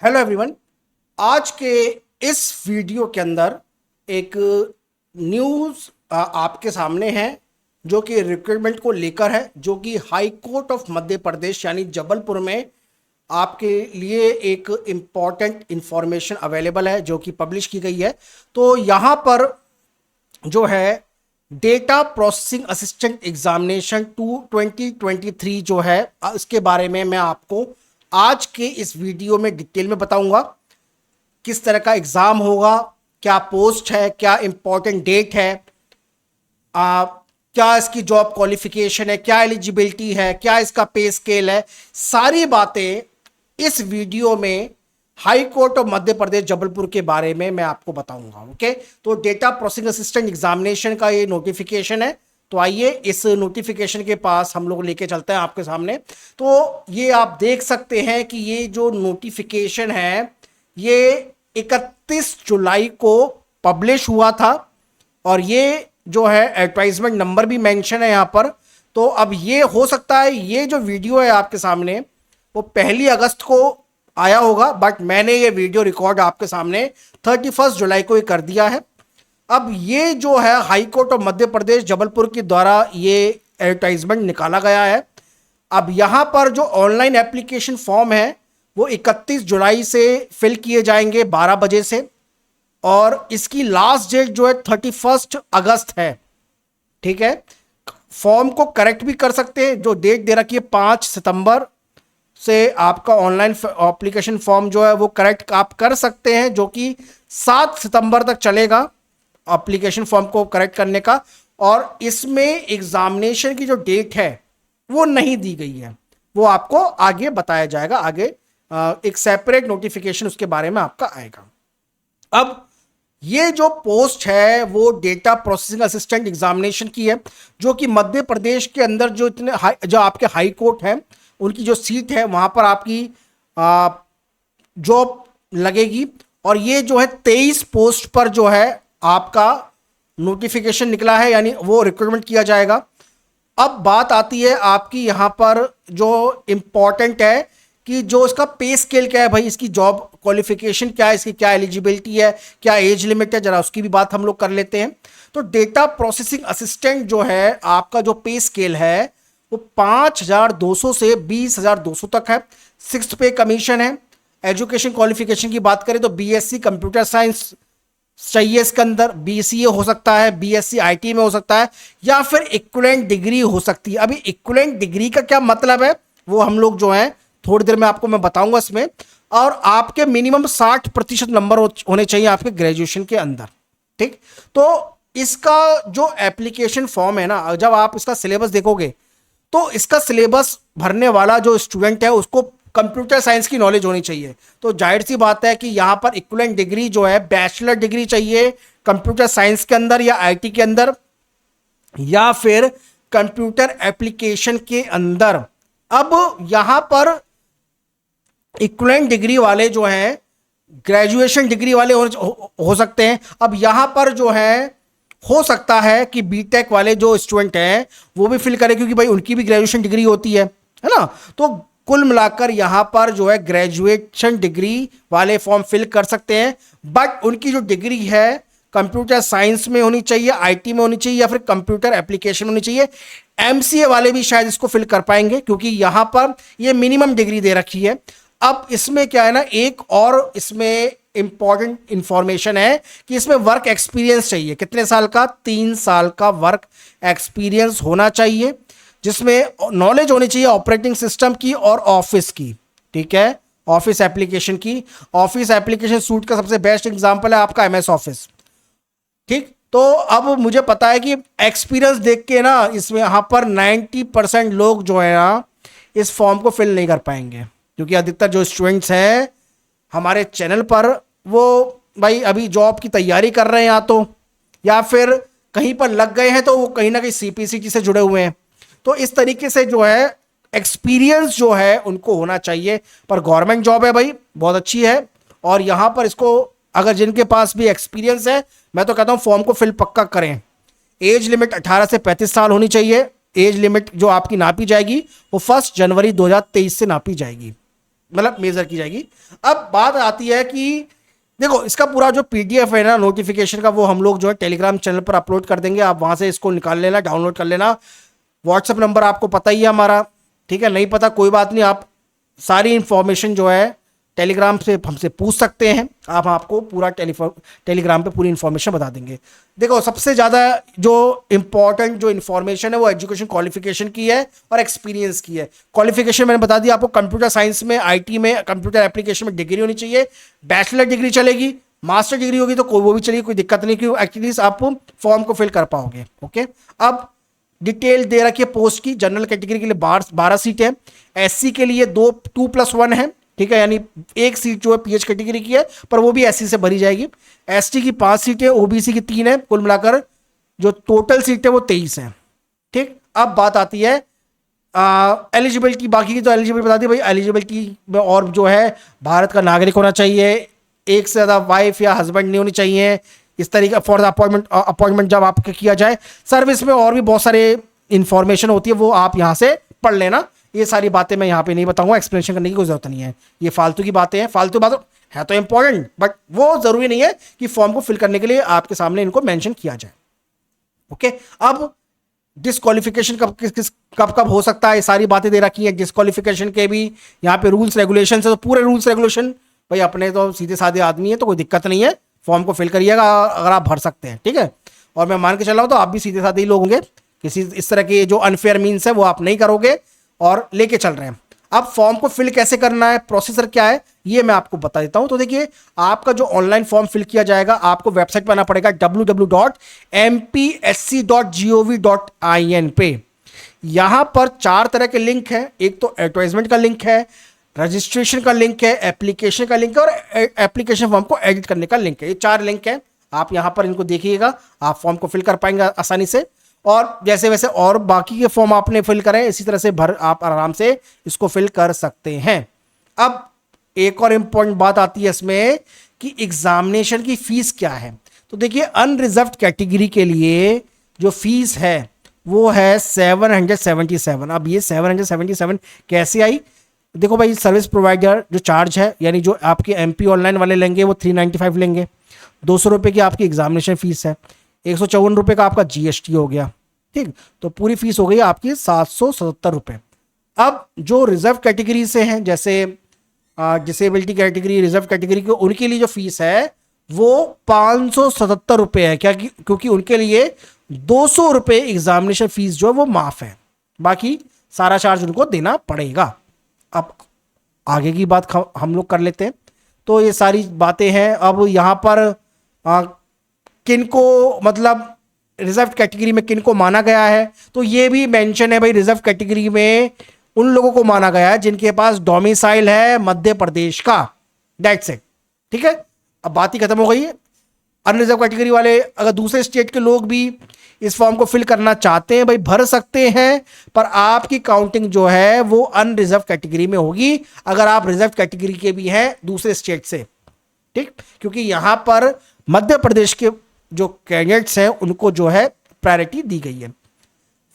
Hello everyone. आज के इस वीडियो के अंदर एक न्यूज़ आपके सामने है जो कि रिक्रूटमेंट को लेकर है, जो कि high court of Madhya Pradesh यानी जबलपुर में आपके लिए एक इम्पॉर्टेंट इंफॉर्मेशन अवेलेबल है जो कि पब्लिश की गई है। तो यहाँ पर जो है डेटा प्रोसेसिंग असिस्टेंट एग्जामिनेशन 2023 जो है इसके बारे में मैं आपको आज के इस वीडियो में डिटेल में बताऊंगा। किस तरह का एग्ज़ाम होगा, क्या पोस्ट है, क्या इंपॉर्टेंट डेट है, क्या इसकी जॉब क्वालिफिकेशन है, क्या एलिजिबिलिटी है, क्या इसका पे स्केल है, सारी बातें इस वीडियो में high court of Madhya Pradesh Jabalpur के बारे में मैं आपको बताऊंगा। ओके, तो डेटा प्रोसेसिंग असिस्टेंट एग्जामिनेशन का ये नोटिफिकेशन है। तो आइए इस नोटिफिकेशन के पास हम लोग लेके चलते हैं आपके सामने। तो ये आप देख सकते हैं कि ये जो नोटिफिकेशन है ये 31 जुलाई को पब्लिश हुआ था और ये जो है एडवर्टाइजमेंट नंबर भी मेंशन है यहाँ पर। तो अब ये हो सकता है ये जो वीडियो है आपके सामने वो 1 अगस्त को आया होगा, बट मैंने ये वीडियो रिकॉर्ड आपके सामने 31 जुलाई को ये कर दिया है। अब ये जो है high court of Madhya Pradesh Jabalpur के द्वारा ये एडवर्टाइजमेंट निकाला गया है। अब यहाँ पर जो ऑनलाइन एप्लीकेशन फॉर्म है वो 31 जुलाई से फिल किए जाएंगे 12 बजे से, और इसकी लास्ट डेट जो है 31 अगस्त है। ठीक है, फॉर्म को करेक्ट भी कर सकते हैं। जो डेट दे रखी है 5 सितंबर से आपका ऑनलाइन एप्लीकेशन फॉर्म जो है वो करेक्ट आप कर सकते हैं, जो कि 7 सितंबर तक चलेगा एप्लीकेशन फॉर्म को करेक्ट करने का। और इसमें एग्जामिनेशन की जो डेट है वो नहीं दी गई है, वो आपको आगे बताया जाएगा। आगे एक सेपरेट नोटिफिकेशन उसके बारे में आपका आएगा। अब ये जो पोस्ट है वो डेटा प्रोसेसिंग असिस्टेंट एग्जामिनेशन की है, जो कि मध्य प्रदेश के अंदर जो जो आपके हाई कोर्ट है उनकी जो सीट है वहां पर आपकी जॉब लगेगी। और ये जो है 23 पोस्ट पर जो है आपका नोटिफिकेशन निकला है, यानी वो रिक्रूटमेंट किया जाएगा। अब बात आती है आपकी यहाँ पर जो इम्पॉर्टेंट है कि जो इसका पे स्केल क्या है भाई, इसकी जॉब क्वालिफिकेशन क्या है, इसकी क्या एलिजिबिलिटी है, क्या एज लिमिट है, जरा उसकी भी बात हम लोग कर लेते हैं। तो डेटा प्रोसेसिंग असिस्टेंट जो है आपका जो पे स्केल है वो 5,200 से 20,200 तक है। 6th पे कमीशन है। एजुकेशन क्वालिफिकेशन की बात करें तो बीएससी कंप्यूटर साइंस चाहिए, इसके अंदर बीसीए हो सकता है, बीएससी आईटी में हो सकता है, या फिर इक्विवेलेंट डिग्री हो सकती है। अभी इक्विवेलेंट डिग्री का क्या मतलब है वो हम लोग जो है थोड़ी देर में आपको मैं बताऊंगा इसमें। और आपके मिनिमम 60% नंबर होने चाहिए आपके ग्रेजुएशन के अंदर। ठीक, तो इसका जो एप्लीकेशन फॉर्म है ना, जब आप इसका सिलेबस देखोगे तो इसका सिलेबस भरने वाला जो स्टूडेंट है उसको कंप्यूटर साइंस की नॉलेज होनी चाहिए। तो जाहिर सी बात है कि यहाँ पर इक्विवेलेंट डिग्री जो है बैचलर डिग्री चाहिए कंप्यूटर साइंस के अंदर या आईटी के अंदर या फिर कंप्यूटर एप्लीकेशन के अंदर। अब यहाँ पर इक्विवेलेंट डिग्री वाले जो हैं ग्रेजुएशन डिग्री वाले हो सकते हैं। अब यहाँ पर जो है हो सकता है कि बीटेक वाले जो स्टूडेंट हैं वो भी फिल करें, क्योंकि भाई उनकी भी ग्रेजुएशन डिग्री होती है ना। तो कुल मिलाकर यहाँ पर जो है ग्रेजुएशन डिग्री वाले फॉर्म फिल कर सकते हैं, बट उनकी जो डिग्री है कंप्यूटर साइंस में होनी चाहिए, आईटी में होनी चाहिए, या फिर कंप्यूटर एप्लीकेशन होनी चाहिए। एमसीए वाले भी शायद इसको फिल कर पाएंगे, क्योंकि यहाँ पर ये मिनिमम डिग्री दे रखी है। अब इसमें क्या है ना, एक और इसमें इंपॉर्टेंट इंफॉर्मेशन है कि इसमें वर्क एक्सपीरियंस चाहिए। कितने साल का? 3 साल का वर्क एक्सपीरियंस होना चाहिए, जिसमें नॉलेज होनी चाहिए ऑपरेटिंग सिस्टम की और ऑफिस की। ठीक है, ऑफिस एप्लीकेशन की। ऑफिस एप्लीकेशन सूट का सबसे बेस्ट एग्जांपल है आपका एमएस ऑफिस। ठीक, तो अब मुझे पता है कि एक्सपीरियंस देख के ना इसमें यहाँ पर 90% लोग जो है ना इस फॉर्म को फिल नहीं कर पाएंगे, क्योंकि अधिकतर जो स्टूडेंट्स हैं हमारे चैनल पर वो भाई अभी जॉब की तैयारी कर रहे हैं या फिर कहीं पर लग गए हैं, तो वो कहीं ना कहीं सीपीसीटी से जुड़े हुए हैं। तो इस तरीके से जो है एक्सपीरियंस जो है उनको होना चाहिए। पर गवर्नमेंट जॉब है भाई, बहुत अच्छी है। और यहाँ पर इसको अगर जिनके पास भी एक्सपीरियंस है, मैं तो कहता हूँ फॉर्म को फिल पक्का करें। एज लिमिट 18 से 35 साल होनी चाहिए। एज लिमिट जो आपकी नापी जाएगी वो 1 जनवरी 2023 से नापी जाएगी। मतलब मेजर की जाएगी। अब बात आती है कि देखो इसका पूरा जो पीडीएफ है ना नोटिफिकेशन का, वो हम लोग जो है टेलीग्राम चैनल पर अपलोड कर देंगे, आप वहां से इसको निकाल लेना, डाउनलोड कर लेना। व्हाट्सएप नंबर आपको पता ही है हमारा, ठीक है, नहीं पता कोई बात नहीं, आप सारी इंफॉर्मेशन जो है टेलीग्राम से हमसे पूछ सकते हैं, आप आपको पूरा टेलीग्राम पे पूरी इंफॉर्मेशन बता देंगे। देखो सबसे ज़्यादा जो इंपॉर्टेंट जो इंफॉर्मेशन है वो एजुकेशन क्वालिफिकेशन की है और एक्सपीरियंस की है। क्वालिफिकेशन मैंने बता दिया आपको, कंप्यूटर साइंस में, आईटी में, कंप्यूटर एप्लीकेशन में डिग्री होनी चाहिए, बैचलर डिग्री चलेगी, मास्टर डिग्री होगी तो कोई वो भी चलेगी, कोई दिक्कत नहीं, क्योंकि एटलीस्ट आप फॉर्म को फिल कर पाओगे। ओके, अब डिटेल दे रखी है पोस्ट की। जनरल कैटेगरी के लिए 12 सीटें हैं, एससी के लिए 2+1 है, ठीक है, यानी एक सीट जो है पीएच कैटेगरी की है पर वो भी एससी से भरी जाएगी। एसटी की 5 सीटें, ओबीसी की 3 है, कुल मिलाकर जो टोटल सीट है वो 23 है। ठीक, अब बात आती है एलिजिबिलिटी, बाकी की तो एलिजिबिलिटी बता दी भाई। एलिजिबिलिटी में और जो है भारत का नागरिक होना चाहिए, एक से ज़्यादा वाइफ या हस्बैंड नहीं होनी चाहिए, इस तरीके फॉर द अपॉइंटमेंट जब आपके किया जाए। सर्विस में और भी बहुत सारे इंफॉर्मेशन होती है, वो आप यहाँ से पढ़ लेना। ये सारी बातें मैं यहाँ पे नहीं बताऊंगा, एक्सप्लेनेशन करने की कोई जरूरत नहीं है, ये फालतू की बातें हैं। फालतू बातें है तो इंपॉर्टेंट, बट वो जरूरी नहीं है कि फॉर्म को फिल करने के लिए आपके सामने इनको मेंशन किया जाए। ओके, अब डिस्क्वालिफिकेशन कब कब हो सकता है, ये सारी बातें दे रखी है। डिस्क्वालिफिकेशन के भी यहाँ पे रूल्स रेगुलेशन है, तो पूरे रूल्स रेगुलेशन भाई अपने तो सीधे साधे आदमी है तो कोई दिक्कत नहीं है, फॉर्म को फिल करिएगा अगर आप भर सकते हैं, ठीक है। और मैं मान के चल रहा हूँ तो आप भी सीधे साधे ही लोग होंगे, किसी इस तरह के जो अनफेयर मीन्स है वो आप नहीं करोगे और लेके चल रहे हैं। अब फॉर्म को फिल कैसे करना है, प्रोसीजर क्या है, ये मैं आपको बता देता हूं। तो देखिए, आपका जो ऑनलाइन फॉर्म फिल किया जाएगा, आपको वेबसाइट पर आना पड़ेगा www.mpsc.gov.in पे। यहां पर 4 तरह के लिंक हैं, एक तो एडवर्टाइजमेंट का लिंक है, रजिस्ट्रेशन का लिंक है, एप्लीकेशन का लिंक है और एप्लीकेशन फॉर्म को एडिट करने का लिंक है। ये 4 लिंक है, आप यहां पर इनको देखिएगा, आप फॉर्म को फिल कर पाएंगे आसानी से। और जैसे वैसे और बाकी के फॉर्म आपने फिल करें इसी तरह से भर आप आराम से इसको फिल कर सकते हैं। अब एक और इंपॉर्टेंट बात आती है इसमें कि एग्जामिनेशन की फीस क्या है। तो देखिए, अनरिजर्व्ड कैटेगरी के लिए जो फीस है वो है 777। अब ये 777 कैसे आई, देखो भाई, सर्विस प्रोवाइडर जो चार्ज है, यानी जो आपके एमपी ऑनलाइन वाले लेंगे वो 395 लेंगे, 200 रुपये की आपकी एग्जामिनेशन फीस है, 154 रुपये का आपका जीएसटी हो गया, ठीक, तो पूरी फीस हो गई आपकी 777 रुपये। अब जो रिजर्व कैटेगरी से हैं, जैसे डिसेबिलिटी कैटेगरी, रिजर्व कैटेगरी की, उनके लिए जो फीस है वो 577 रुपये है। क्या, क्योंकि उनके लिए 200 रुपये एग्जामिनेशन फीस जो है वो माफ है, बाकी सारा चार्ज उनको देना पड़ेगा। अब आगे की बात हम लोग कर लेते हैं। तो ये सारी बातें हैं। अब यहाँ पर किनको, मतलब रिजर्व कैटेगरी में किनको माना गया है, तो ये भी मेंशन है भाई, रिजर्व कैटेगरी में उन लोगों को माना गया है जिनके पास डोमिसाइल है मध्य प्रदेश का, दैट्स इट, ठीक है। अब बात ही खत्म हो गई है। अनरिजर्व कैटेगरी वाले अगर दूसरे स्टेट के लोग भी इस फॉर्म को फिल करना चाहते हैं भाई, भर सकते हैं, पर आपकी काउंटिंग जो है वो अनरिजर्व कैटेगरी में होगी अगर आप रिजर्व कैटेगरी के भी हैं दूसरे स्टेट से, ठीक, क्योंकि यहां पर मध्य प्रदेश के जो कैंडिडेट्स हैं उनको जो है प्रायोरिटी दी गई है।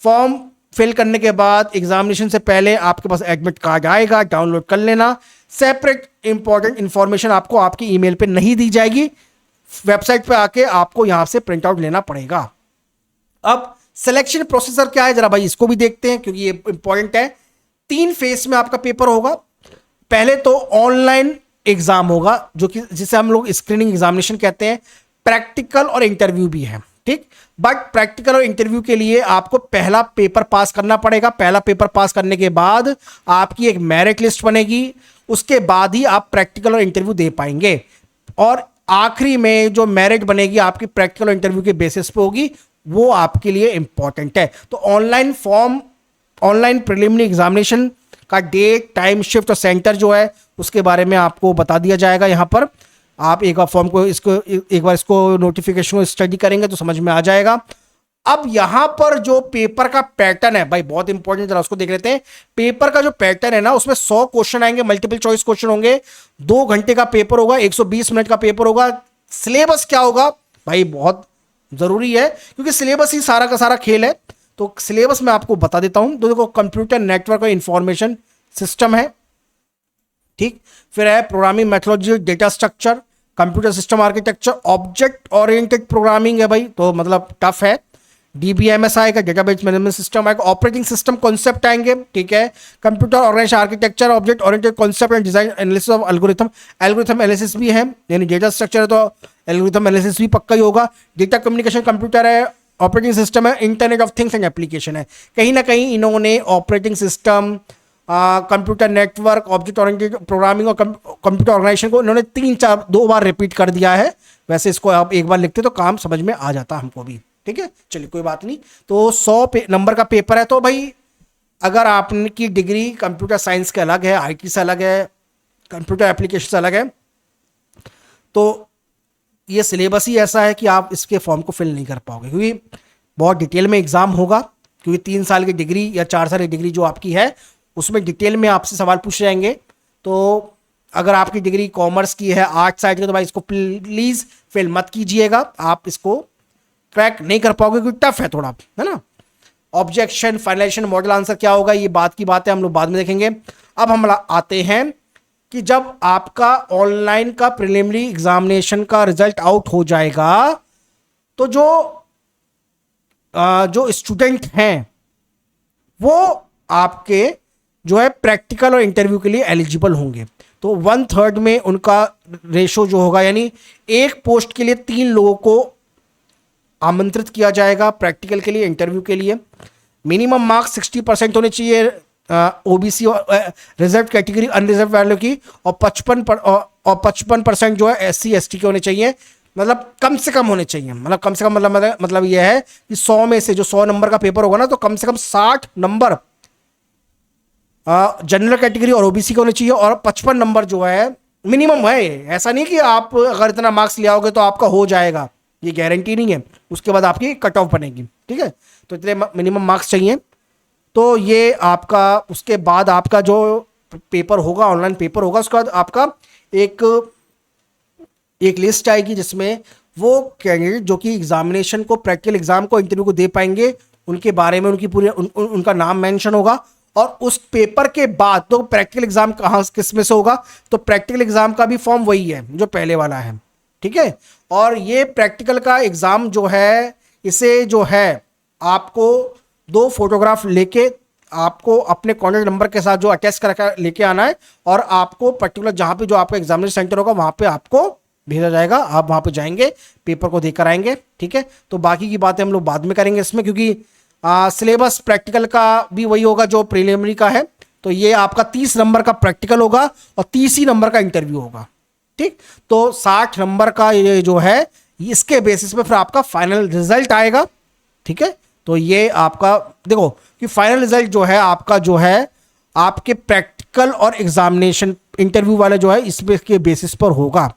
फॉर्म फिल करने के बाद एग्जामिनेशन से पहले आपके पास एडमिट कार्ड आएगा, डाउनलोड कर लेना। सेपरेट इंपॉर्टेंट इंफॉर्मेशन आपको आपकी ईमेल पे नहीं दी जाएगी, वेबसाइट पे आके आपको यहां से प्रिंट आउट लेना पड़ेगा। अब सिलेक्शन प्रोसीजर क्या है, जरा भाई इसको भी देखते हैं क्योंकि ये इंपॉर्टेंट है। 3 फेज में आपका पेपर होगा। पहले तो ऑनलाइन एग्जाम होगा, जो कि जिसे हम लोग स्क्रीनिंग एग्जामिनेशन कहते हैं। प्रैक्टिकल और इंटरव्यू भी है, ठीक, बट प्रैक्टिकल और इंटरव्यू के लिए आपको पहला पेपर पास करना पड़ेगा। पहला पेपर पास करने के बाद आपकी एक मेरिट लिस्ट बनेगी, उसके बाद ही आप प्रैक्टिकल और इंटरव्यू दे पाएंगे। और आखिरी में जो मेरिट बनेगी आपकी प्रैक्टिकल और इंटरव्यू के बेसिस पे होगी, वो आपके लिए इंपॉर्टेंट है। तो online form, online preliminary examination का डेट, टाइम, शिफ्ट और सेंटर जो है उसके बारे में आपको बता दिया जाएगा। यहाँ पर आप एक बार फॉर्म को एक बार इसको नोटिफिकेशन को स्टडी करेंगे तो समझ में आ जाएगा। अब यहां पर जो पेपर का पैटर्न है भाई बहुत इंपॉर्टेंट, जरा उसको देख लेते हैं। पेपर का जो पैटर्न है ना, उसमें 100 क्वेश्चन आएंगे, मल्टीपल चॉइस क्वेश्चन होंगे, 2 घंटे का पेपर होगा, 120 मिनट का पेपर होगा। सिलेबस क्या होगा भाई, बहुत जरूरी है क्योंकि सिलेबस ही सारा का सारा खेल है। तो सिलेबस मैं आपको बता देता हूं। तो देखो, कंप्यूटर नेटवर्क और इंफॉर्मेशन सिस्टम है, ठीक। फिर है programming methodology, data structure, computer system architecture, object oriented programming है भाई, तो मतलब टफ है। डीबीएमएस आएगा, डेटाबेस मैनेजमेंट सिस्टम आएगा, ऑपरेटिंग सिस्टम कॉन्सेप्ट आएंगे, ठीक है। Computer organisation architecture, object oriented concept and design analysis of algorithm, algorithm analysis भी है, यानी डेटा स्ट्रक्चर है तो एल्गोरिथम एनालिसिस भी पक्का ही होगा। डेटा कम्युनिकेशन कंप्यूटर है, ऑपरेटिंग सिस्टम है, internet of things and application है। कहीं ना कहीं इन्होंने operating system, computer network, object oriented programming और कंप्यूटर ऑर्गेनाइजेशन को इन्होंने 2 बार रिपीट कर दिया है। वैसे इसको आप एक बार लिखते तो काम समझ में आ जाता हमको भी, ठीक है। चलिए कोई बात नहीं। तो 100 नंबर का पेपर है, तो भाई अगर आपकी डिग्री कंप्यूटर साइंस के अलग है, आईटी से अलग है, कंप्यूटर एप्लीकेशन से अलग है, तो ये सिलेबस ही ऐसा है कि आप इसके फॉर्म को फिल नहीं कर पाओगे, क्योंकि बहुत डिटेल में एग्जाम होगा। क्योंकि 3 साल की डिग्री या 4 साल की डिग्री जो आपकी है उसमें डिटेल में आपसे सवाल पूछ जाएंगे। तो अगर आपकी डिग्री कॉमर्स की है, आर्ट साइड की, तो भाई इसको प्लीज़ फेल मत कीजिएगा, आप इसको क्रैक नहीं कर पाओगे क्योंकि टफ है थोड़ा, है ना। ऑब्जेक्शन, फाइनलाइजेशन, मॉडल आंसर क्या होगा, ये बात की बात है, हम लोग बाद में देखेंगे। अब हम आते हैं कि जब आपका ऑनलाइन का प्रिलिमिनरी एग्जामिनेशन का रिजल्ट आउट हो जाएगा तो जो स्टूडेंट हैं वो आपके जो है प्रैक्टिकल और इंटरव्यू के लिए एलिजिबल होंगे। तो 1/3 में उनका रेशो जो होगा, यानी एक पोस्ट के लिए 3 लोगों को आमंत्रित किया जाएगा प्रैक्टिकल के लिए, इंटरव्यू के लिए। मिनिमम मार्क्स 60% होने चाहिए ओबीसी और रिजर्व कैटेगरी अनरिजर्व वालों की, और 55% जो है एससी एसटी के होने चाहिए। मतलब कम से कम होने चाहिए, मतलब कम से कम, मतलब यह है कि 100 में से जो 100 नंबर का पेपर होगा ना, तो कम से कम 60 नंबर जनरल कैटेगरी और ओबीसी के होने चाहिए, और 55 नंबर जो है मिनिमम है। ऐसा नहीं कि आप अगर इतना मार्क्स ले आओगे तो आपका हो जाएगा, ये गारंटी नहीं है। उसके बाद आपकी कट ऑफ बनेगी, ठीक है। तो इतने मिनिमम मार्क्स चाहिए। तो ये आपका, उसके बाद आपका जो पेपर होगा, ऑनलाइन पेपर होगा, उसके बाद आपका एक लिस्ट आएगी जिसमें वो कैंडिडेट जो कि एग्जामिनेशन को, प्रैक्टिकल एग्जाम को, इंटरव्यू को दे पाएंगे, उनके बारे में उनकी पूरी उनका नाम मेंशन होगा। और उस पेपर के बाद तो प्रैक्टिकल एग्जाम कहाँ किस में से होगा, तो प्रैक्टिकल एग्जाम का भी फॉर्म वही है जो पहले वाला है, ठीक है। और ये प्रैक्टिकल का एग्जाम जो है, इसे जो है आपको 2 फोटोग्राफ लेके आपको अपने कॉन्टैक्ट नंबर के साथ जो अटैच करके लेके आना है, और आपको पर्टिकुलर जहां पे जो आपका एग्जामिनेशन सेंटर होगा वहां पे आपको भेजा जाएगा। आप वहां पे जाएंगे, पेपर को देकर आएंगे, ठीक है। तो बाकी की बातें हम लोग बाद में करेंगे इसमें, क्योंकि सिलेबस प्रैक्टिकल का भी वही होगा जो प्रीलिमिनरी का है। तो ये आपका 30 नंबर का प्रैक्टिकल होगा और 30 ही नंबर का इंटरव्यू होगा, ठीक। तो 60 नंबर का ये जो है, इसके बेसिस पे फिर आपका फाइनल रिजल्ट आएगा, ठीक है। तो ये आपका देखो कि फाइनल रिजल्ट जो है आपका, जो है आपके प्रैक्टिकल और एग्जामिनेशन इंटरव्यू वाले जो है इसके बेसिस पर होगा,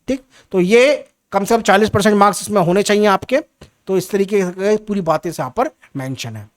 ठीक। तो ये कम से कम 40% मार्क्स इसमें होने चाहिए आपके। तो इस तरीके से पूरी बातें यहाँ पर मेंशन है।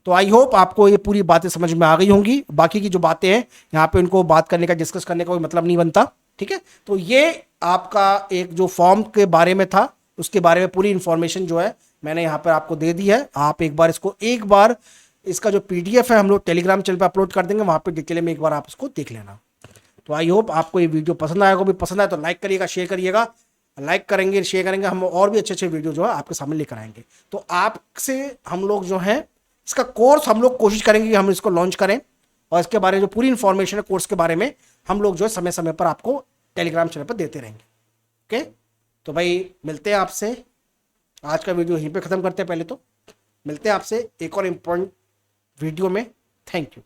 तो आई होप आपको ये पूरी बातें समझ में आ गई होंगी। बाकी की जो बातें हैं यहाँ पे उनको बात करने का, डिस्कस करने का कोई मतलब नहीं बनता, ठीक है। तो ये आपका एक जो फॉर्म के बारे में था, उसके बारे में पूरी इंफॉर्मेशन जो है मैंने यहाँ पर आपको दे दी है। आप एक बार इसका जो PDF है हम लोग टेलीग्राम चैनल पर अपलोड कर देंगे, वहाँ पर डिटेल में एक बार आप इसको देख लेना। तो आई होप आपको ये वीडियो पसंद आएगा। भी पसंद आए तो लाइक करिएगा, शेयर करिएगा। लाइक करेंगे, शेयर करेंगे, हम और भी अच्छे अच्छे वीडियो जो है आपके सामने लेकर आएंगे। तो आपसे हम लोग जो है इसका कोर्स हम लोग कोशिश करेंगे कि हम इसको लॉन्च करें, और इसके बारे में जो पूरी इंफॉर्मेशन है कोर्स के बारे में हम लोग जो है समय समय पर आपको टेलीग्राम चैनल पर देते रहेंगे, ओके। तो भाई मिलते हैं आपसे, आज का वीडियो यहीं पे ख़त्म करते हैं। पहले तो मिलते हैं आपसे एक और इम्पोर्टेंट वीडियो में। Thank you.